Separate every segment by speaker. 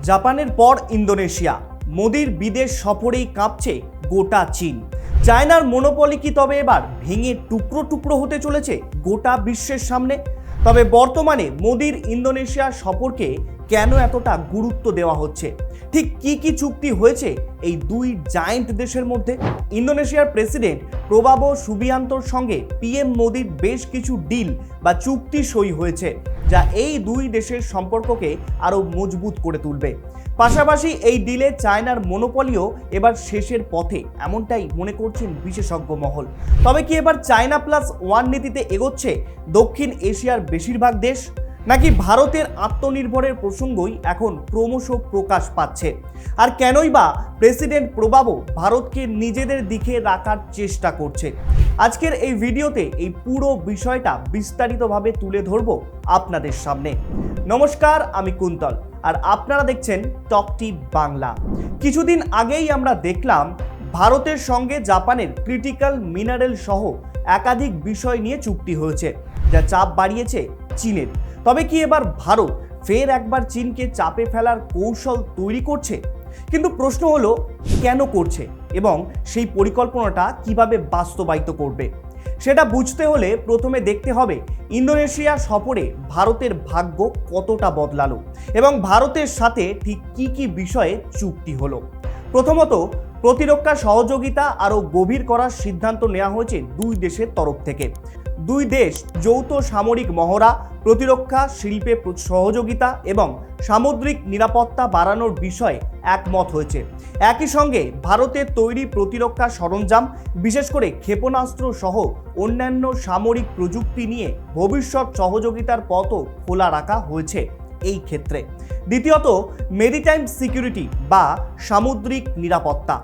Speaker 1: জাপানের পর ইন্দোনেশিয়া, মোদির বিদেশ সফরেই কাঁপছে গোটা চীন। চায়নার মনোপলি কি তবে এবার ভেঙে টুকরো টুকরো হতে চলেছে গোটা বিশ্বের সামনে? তবে বর্তমানে মোদির ইন্দোনেশিয়া সফরকে কেন এতটা গুরুত্ব দেওয়া হচ্ছে? ঠিক কি চুক্তি হয়েছে এই দুই জায়েন্ট দেশের মধ্যে? ইন্দোনেশিয়ার প্রেসিডেন্ট প্রবোবো সুবিয়ান্তোর সঙ্গে পিএম মোদির বেশ কিছু ডিল বা চুক্তি সই হয়েছে, যা এই দুই দেশের সম্পর্ককে আরও মজবুত করে তুলবে। পাশাপাশি এই ডিলে চায়নার মনোপলিও এবার শেষের পথে, এমনটাই মনে করছেন বিশেষজ্ঞ মহল। তবে কি এবার চায়না প্লাস ওয়ান নীতিতে এগোচ্ছে দক্ষিণ এশিয়ার বেশিরভাগ দেশ, নাকি ভারতের আত্মনির্ভরের প্রসঙ্গই এখন ক্রমশ প্রকাশ পাচ্ছে? আর কেনই বা প্রেসিডেন্ট প্রবোবো ভারতকে নিজেদের দিকে রাখার চেষ্টা করছে? আজকের এই ভিডিওতে এই পুরো বিষয়টা বিস্তারিতভাবে তুলে ধরব আপনাদের সামনে। নমস্কার, আমি কুন্তল, আর আপনারা দেখছেন টক টিপ বাংলা। কিছুদিন আগেই আমরা দেখলাম ভারতের সঙ্গে জাপানের ক্রিটিক্যাল মিনারেল সহ একাধিক বিষয় নিয়ে চুক্তি হয়েছে, যা চাপ বাড়িয়েছে চীনের। তবে কি এবার ভারত ফের একবার চীনকে চাপে ফেলার কৌশল তৈরি করছে? কিন্তু প্রশ্ন হলো, কেন করছে এবং সেই পরিকল্পনাটা কিভাবে বাস্তবায়িত করবে? সেটা বুঝতে হলে প্রথমে দেখতে হবে ইন্দোনেশিয়া সফরে ভারতের ভাগ্য কতটা বদলালো এবং ভারতের সাথে ঠিক কি বিষয়ে চুক্তি হলো। প্রথমত, প্রতিরক্ষা সহযোগিতা আরও গভীর করার সিদ্ধান্ত নেওয়া হয়েছে দুই দেশের তরফ থেকে। দুই দেশ যৌথ সামরিক মহড়া, প্রতিরক্ষা শিল্পে সহযোগিতা এবং সামুদ্রিক নিরাপত্তা বাড়ানোর বিষয়ে একমত হয়েছে। একই সঙ্গে ভারতের তৈরি প্রতিরক্ষা সরঞ্জাম, বিশেষ করে ক্ষেপণাস্ত্র সহ অন্যান্য সামরিক প্রযুক্তি নিয়ে ভবিষ্যৎ সহযোগিতার পথও খোলা রাখা হয়েছে এই ক্ষেত্রে। দ্বিতীয়ত, মেরিটাইম সিকিউরিটি বা সামুদ্রিক নিরাপত্তা।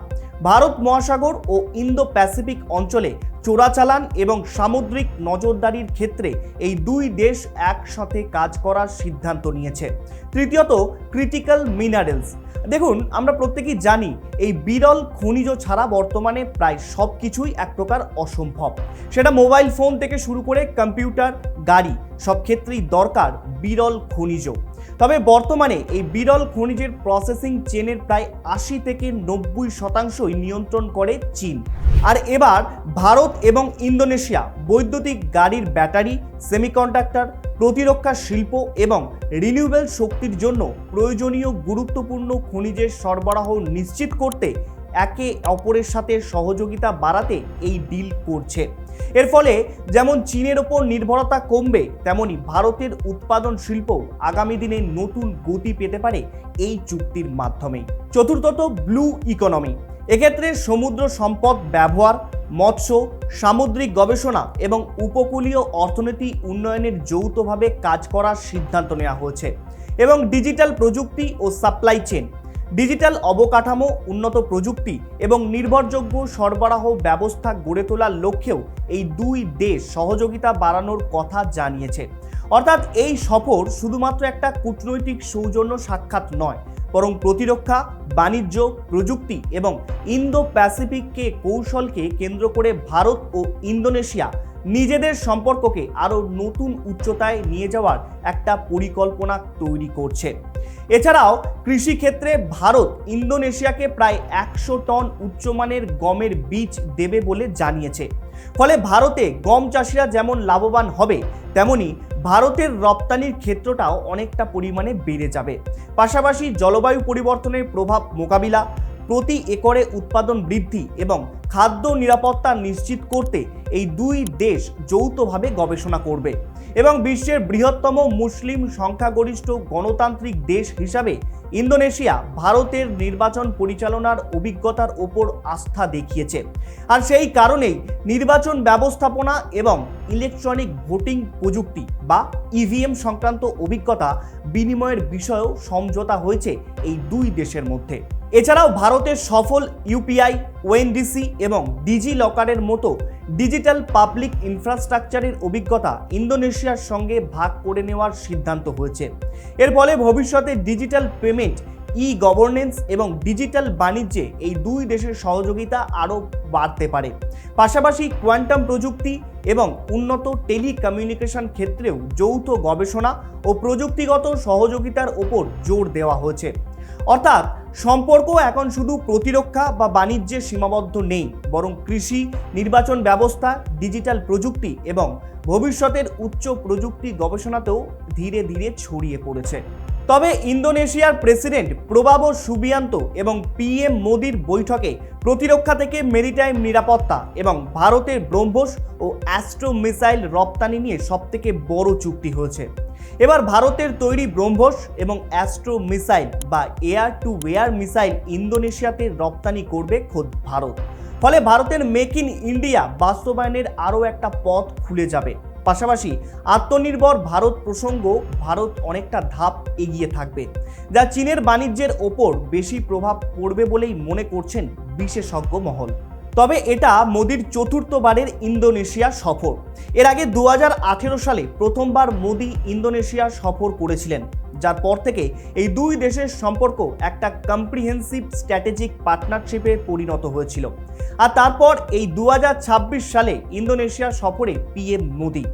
Speaker 1: ভারত মহাসাগর ও ইন্দো প্যাসিফিক অঞ্চলে চোরাচালান এবং সামুদ্রিক নজরদারির ক্ষেত্রে এই দুই দেশ একসাথে কাজ করার সিদ্ধান্ত নিয়েছে। তৃতীয়ত, ক্রিটিক্যাল মিনারেলস। দেখুন, আমরা প্রত্যেকেই জানি এই বিরল খনিজ ছাড়া বর্তমানে প্রায় সব কিছুই এক প্রকার অসম্ভব। সেটা মোবাইল ফোন থেকে শুরু করে কম্পিউটার, গাড়ি, সব ক্ষেত্রেই দরকার বিরল খনিজ। তবে বর্তমানে এই বিরল খনিজের প্রসেসিং চেনের প্রায় 80 থেকে 90% নিয়ন্ত্রণ করে চীন। আর এবার ভারত এবং ইন্দোনেশিয়া বৈদ্যুতিক গাড়ির ব্যাটারি, সেমিকন্ডাক্টর, প্রতিরক্ষা শিল্প এবং রিনিউয়েবল শক্তির জন্য প্রয়োজনীয় গুরুত্বপূর্ণ খনিজের সরবরাহ নিশ্চিত করতে একে অপরের সাথে সহযোগিতা বাড়াতে এই ডিল করছে। এর ফলে যেমন চীনের ওপর নির্ভরতা কমবে, তেমনি ভারতের উৎপাদন শিল্প আগামী দিনে নতুন গতি পেতে পারে এই চুক্তির মাধ্যমে। চতুর্থত, ব্লু ইকোনমি। এক্ষেত্রে সমুদ্র সম্পদ ব্যবহার, মৎস্য, সামুদ্রিক গবেষণা এবং উপকূলীয় অর্থনীতি উন্নয়নের যৌথভাবে কাজ করার সিদ্ধান্ত নেওয়া হয়েছে। এবং ডিজিটাল প্রযুক্তি ও সাপ্লাই চেন, ডিজিটাল অবকাঠামো, উন্নত প্রযুক্তি এবং নির্ভরযোগ্য সরবরাহ ব্যবস্থা গড়ে তোলার লক্ষ্যেও এই দুই দেশ সহযোগিতা বাড়ানোর কথা জানিয়েছে। অর্থাৎ এই সফর শুধুমাত্র একটা কূটনৈতিক সৌজন্য সাক্ষাৎ নয়, বরং প্রতিরক্ষা, বাণিজ্য, প্রযুক্তি এবং ইন্দো প্যাসিফিককে কৌশলকে কেন্দ্র করে ভারত ও ইন্দোনেশিয়া নিজেদের সম্পর্ককে আরও নতুন উচ্চতায় নিয়ে যাওয়ার একটা পরিকল্পনা তৈরি করছে। এছাড়াও কৃষিক্ষেত্রে ভারত ইন্দোনেশিয়াকে প্রায় 100 টন উচ্চমানের গমের বীজ দেবে বলে জানিয়েছে। ফলে ভারতে গম চাষিরা যেমন লাভবান হবে, তেমনি ভারতের রপ্তানির ক্ষেত্রটাও অনেকটা পরিমাণে বেড়ে যাবে। পাশাপাশি জলবায়ু পরিবর্তনের প্রভাব মোকাবিলা, প্রতি একরে উৎপাদন বৃদ্ধি এবং খাদ্য নিরাপত্তা নিশ্চিত করতে এই দুই দেশ যৌথভাবে গবেষণা করবে। এবং বিশ্বের বৃহত্তম মুসলিম সংখ্যাগরিষ্ঠ গণতান্ত্রিক দেশ হিসাবে ইন্দোনেশিয়া ভারতের নির্বাচন পরিচালনার অভিজ্ঞতার ওপর আস্থা দেখিয়েছে। আর সেই কারণেই নির্বাচন ব্যবস্থাপনা এবং ইলেকট্রনিক ভোটিং প্রযুক্তি বা ইভিএম সংক্রান্ত অভিজ্ঞতা বিনিময়ের বিষয়েও সমঝোতা হয়েছে এই দুই দেশের মধ্যে। এছাড়াও ভারতের সফল ইউপিআই, ওএনডিসি এবং ডিজি লকারের মতো ডিজিটাল পাবলিক ইনফ্রাস্ট্রাকচারের অভিজ্ঞতা ইন্দোনেশিয়ার সঙ্গে ভাগ করে নেওয়ার সিদ্ধান্ত হয়েছে। এর ফলে ভবিষ্যতে ডিজিটাল পেমেন্ট, ই গভর্নেন্স এবং ডিজিটাল বাণিজ্যে এই দুই দেশের সহযোগিতা আরও বাড়তে পারে। পাশাপাশি কোয়ান্টাম প্রযুক্তি এবং উন্নত টেলিকমিউনিকেশন ক্ষেত্রেও যৌথ গবেষণা ও প্রযুক্তিগত সহযোগিতার ওপর জোর দেওয়া হয়েছে। অর্থাৎ সম্পর্ক এখন শুধু প্রতিরক্ষা বা বাণিজ্যে সীমাবদ্ধ নেই, বরং কৃষি, নির্বাচন ব্যবস্থা, ডিজিটাল প্রযুক্তি এবং ভবিষ্যতের উচ্চ প্রযুক্তি গবেষণাতেও ধীরে ধীরে ছড়িয়ে পড়েছে। তবে ইন্দোনেশিয়ার প্রেসিডেন্ট প্রবোবো সুবিয়ান্তো এবং পিএম মোদির বৈঠকে প্রতিরক্ষা থেকে মেরিটাইম নিরাপত্তা এবং ভারতের ব্রহ্মোস ও অ্যাস্ট্রো মিসাইল রপ্তানি নিয়ে সবথেকে বড় চুক্তি হয়েছে। এবার ভারতের তৈরি ব্রহ্মোস এবং অ্যাস্ট্রো মিসাইল বা এয়ার টু এয়ার মিসাইল ইন্দোনেশিয়াতে রপ্তানি করবে খোদ ভারত। ফলে ভারতের মেক ইন ইন্ডিয়া বাস্তবায়নের আরও একটা পথ খুলে যাবে। পাশাপাশি আত্মনির্ভর ভারত প্রসঙ্গ ভারত অনেকটা ধাপ এগিয়ে থাকবে, যা চীনের বাণিজ্যের ওপর বেশি প্রভাব পড়বে বলেই মনে করছেন বিশেষজ্ঞ মহল। তবে এটা মোদির চতুর্থবারের ইন্দোনেশিয়া সফর। এর আগে 2018 সালে প্রথমবার মোদি ইন্দোনেশিয়া সফর করেছিলেন, যার পর থেকে এই দুই দেশের সম্পর্ক একটা কম্প্রিহেন্সিভ স্ট্র্যাটেজিক পার্টনারশিপে পরিণত হয়েছিল। আর তারপর এই 2026 সালে ইন্দোনেশিয়া সফরে পিএম মোদি।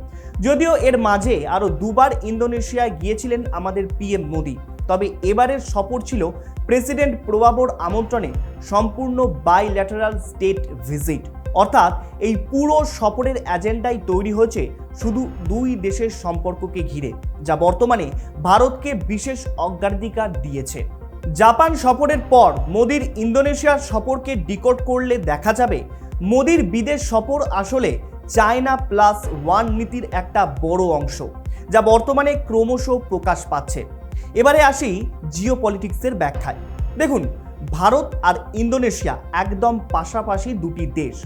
Speaker 1: যদিও এর মাঝে আরও দুবার ইন্দোনেশিয়ায় গিয়েছিলেন আমাদের পিএম মোদি, তবে এবারের সফর ছিল প্রেসিডেন্ট প্রবোবোর আমন্ত্রণে সম্পূর্ণ বাইল্যাটারাল স্টেট ভিজিট। অর্থাৎ এই পুরো সফরের এজেন্ডাই তৈরি হয়েছে শুধু দুই দেশের সম্পর্ককে ঘিরে, যা বর্তমানে ভারতকে বিশেষ অগ্রাধিকার দিয়েছে। জাপান সফরের পর মোদির ইন্দোনেশিয়ার সফরকে ডিকোড করলে দেখা যাবে মোদির বিদেশ সফর আসলে চায়না প্লাস ওয়ান নীতির একটা বড় অংশ, যা বর্তমানে ক্রমশ প্রকাশ পাচ্ছে। এবারে আসি জিওপলিটিক্সের ব্যাখ্যায়। দেখুন, ভারত আর ইন্দোনেশিয়া একদম পাশাপাশি দুটি দেশ।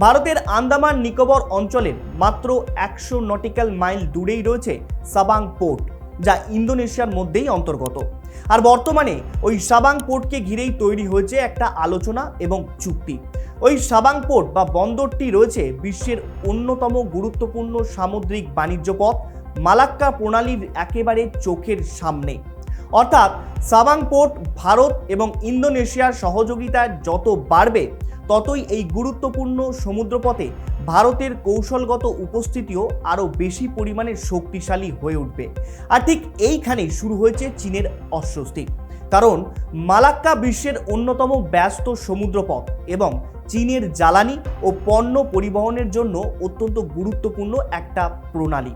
Speaker 1: ভারতের আন্দামান নিকোবর অঞ্চলের মাত্র 100 নটিক্যাল মাইল দূরেই রয়েছে সাবাং পোর্ট, যা ইন্দোনেশিয়ার মধ্যেই অন্তর্গত। আর বর্তমানে ওই সাবাং পোর্টকে ঘিরেই তৈরি হয়েছে একটা আলোচনা এবং চুক্তি। ওই সাবাং পোর্ট বা বন্দরটি রয়েছে বিশ্বের অন্যতম গুরুত্বপূর্ণ সামুদ্রিক বাণিজ্য পথ মালাক্কা প্রণালীর একেবারে চোখের সামনে। অর্থাৎ সাবাং পোর্ট ভারত এবং ইন্দোনেশিয়ার সহযোগিতা যত বাড়বে, ততই এই গুরুত্বপূর্ণ সমুদ্রপথে ভারতের কৌশলগত উপস্থিতিও আরও বেশি পরিমাণে শক্তিশালী হয়ে উঠবে। আর ঠিক এইখানেই শুরু হয়েছে চীনের অস্বস্তি, কারণ মালাক্কা বিশ্বের অন্যতম ব্যস্ত সমুদ্রপথ এবং চীনের জ্বালানি ও পণ্য পরিবহনের জন্য অত্যন্ত গুরুত্বপূর্ণ একটা প্রণালী।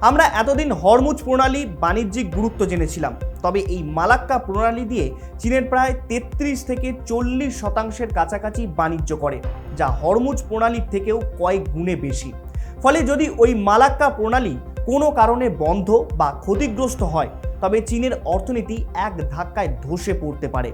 Speaker 1: আমরা এতদিন হরমুজ প্রণালী বাণিজ্যিক গুরুত্ব জেনেছিলাম, তবে এই মালাক্কা প্রণালী দিয়ে চীনের প্রায় 33 থেকে 40% কাছাকাছি বাণিজ্য করে, যা হরমুজ প্রণালীর থেকেও কয়েক গুণে বেশি। ফলে যদি ওই মালাক্কা প্রণালী কোনো কারণে বন্ধ বা ক্ষতিগ্রস্ত হয়, তবে চীনের অর্থনীতি এক ধাক্কায় ধসে পড়তে পারে।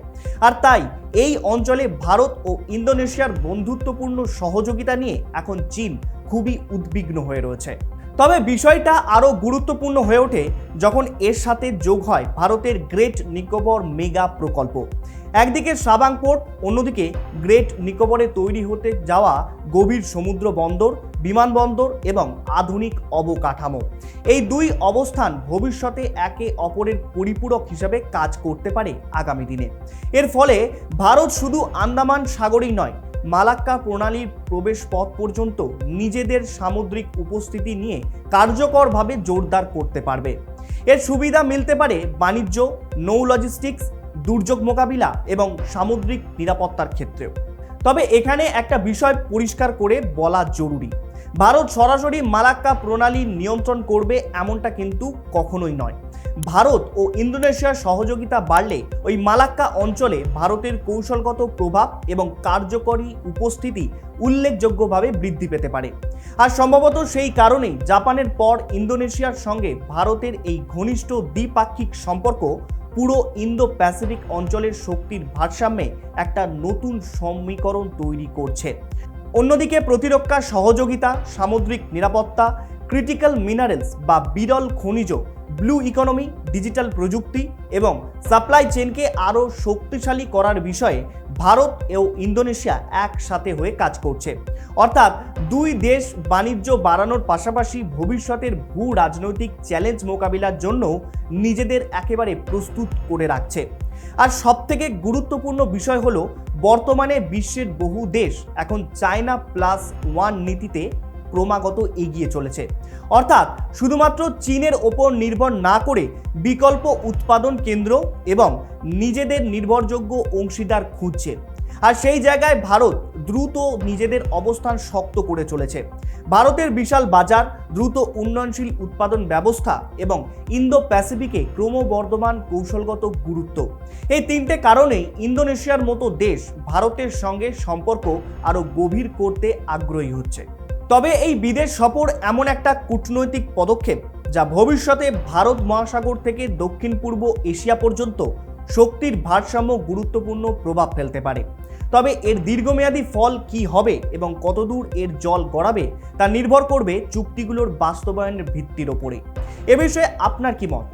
Speaker 1: আর তাই এই অঞ্চলে ভারত ও ইন্দোনেশিয়ার বন্ধুত্বপূর্ণ সহযোগিতা নিয়ে এখন চীন খুবই উদ্বিগ্ন হয়ে রয়েছে। তবে বিষয়টা আরও গুরুত্বপূর্ণ হয়ে ওঠে যখন এর সাথে যোগ হয় ভারতের গ্রেট নিকোবর মেগা প্রকল্প। একদিকে সাবাং পোর্ট, অন্যদিকে গ্রেট নিকোবরে তৈরি হতে যাওয়া গভীর সমুদ্র বন্দর, বিমানবন্দর এবং আধুনিক অবকাঠামো। এই দুই অবস্থান ভবিষ্যতে একে অপরের পরিপূরক হিসাবে কাজ করতে পারে আগামী দিনে। এর ফলে ভারত শুধু আন্দামান সাগরই নয়, মালাক্কা প্রণালীর প্রবেশ পথ পর্যন্ত নিজেদের সামুদ্রিক উপস্থিতি নিয়ে কার্যকরভাবে জোরদার করতে পারবে। এর সুবিধা মিলতে পারে বাণিজ্য, নৌ লজিস্টিক্স, দুর্যোগ মোকাবিলা এবং সামুদ্রিক নিরাপত্তার ক্ষেত্রেও। তবে এখানে একটা বিষয় পরিষ্কার করে বলা জরুরি, ভারত সরাসরি মালাক্কা প্রণালী নিয়ন্ত্রণ করবে এমনটা কিন্তু কখনোই নয়। ভারত ও ইন্দোনেশিয়ার সহযোগিতা বাড়লে ওই মালাক্কা অঞ্চলে ভারতের কৌশলগত প্রভাব এবং কার্যকরী উপস্থিতি উল্লেখযোগ্যভাবে বৃদ্ধি পেতে পারে। আর সম্ভবত সেই কারণেই জাপানের পর ইন্দোনেশিয়ার সঙ্গে ভারতের এই ঘনিষ্ঠ দ্বিপাক্ষিক সম্পর্ক পুরো ইন্দো প্যাসিফিক অঞ্চলের শক্তির ভারসাম্যে একটা নতুন সমীকরণ তৈরি করছে। অন্যদিকে প্রতিরক্ষা সহযোগিতা, সামুদ্রিক নিরাপত্তা, ক্রিটিক্যাল মিনারেলস বা বিরল খনিজ, ব্লু ইকোনমি, ডিজিটাল প্রযুক্তি এবং সাপ্লাই চেনকে আরও শক্তিশালী করার বিষয়ে ভারত ও ইন্দোনেশিয়া একসাথে হয়ে কাজ করছে। অর্থাৎ দুই দেশ বাণিজ্য বাড়ানোর পাশাপাশি ভবিষ্যতের ভূ রাজনৈতিক চ্যালেঞ্জ মোকাবিলার জন্য নিজেদের একেবারে প্রস্তুত করে রাখছে। আর সবথেকে গুরুত্বপূর্ণ বিষয় হলো বর্তমানে বিশ্বের বহু দেশ এখন চায়না প্লাস ওয়ান নীতিতে ক্রমাগত এগিয়ে চলেছে। অর্থাৎ শুধুমাত্র চীনের ওপর নির্ভর না করে বিকল্প উৎপাদন কেন্দ্র এবং নিজেদের নির্ভরযোগ্য অংশীদার খুঁজছে। আর সেই জায়গায় ভারত দ্রুত নিজেদের অবস্থান শক্ত করে চলেছে। ভারতের বিশাল বাজার, দ্রুত উন্নয়নশীল উৎপাদন ব্যবস্থা এবং ইন্দো প্যাসিফিকে ক্রমবর্ধমান কৌশলগত গুরুত্ব, এই তিনটে কারণেই ইন্দোনেশিয়ার মতো দেশ ভারতের সঙ্গে সম্পর্ক আরও গভীর করতে আগ্রহী হচ্ছে। তবে এই বিদেশ সফর এমন একটা কূটনৈতিক পদক্ষেপ যা ভবিষ্যতে ভারত মহাসাগর থেকে দক্ষিণ পূর্ব এশিয়া পর্যন্ত শক্তির ভারসাম্য গুরুত্বপূর্ণ প্রভাব ফেলতে পারে। তবে এর দীর্ঘমেয়াদী ফল কি হবে এবং কতদূর এর জল গড়াবে তা নির্ভর করবে চুক্তিগুলোর বাস্তবায়নের ভিত্তির ওপরে। এ বিষয়ে আপনার কি মত?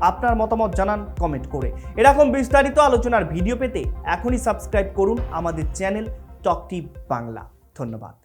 Speaker 1: আপনার মতামত জানান কমেন্ট করে। এরকম বিস্তারিত আলোচনার ভিডিও পেতে এখনই সাবস্ক্রাইব করুন আমাদের চ্যানেল টক টিপ বাংলা। ধন্যবাদ।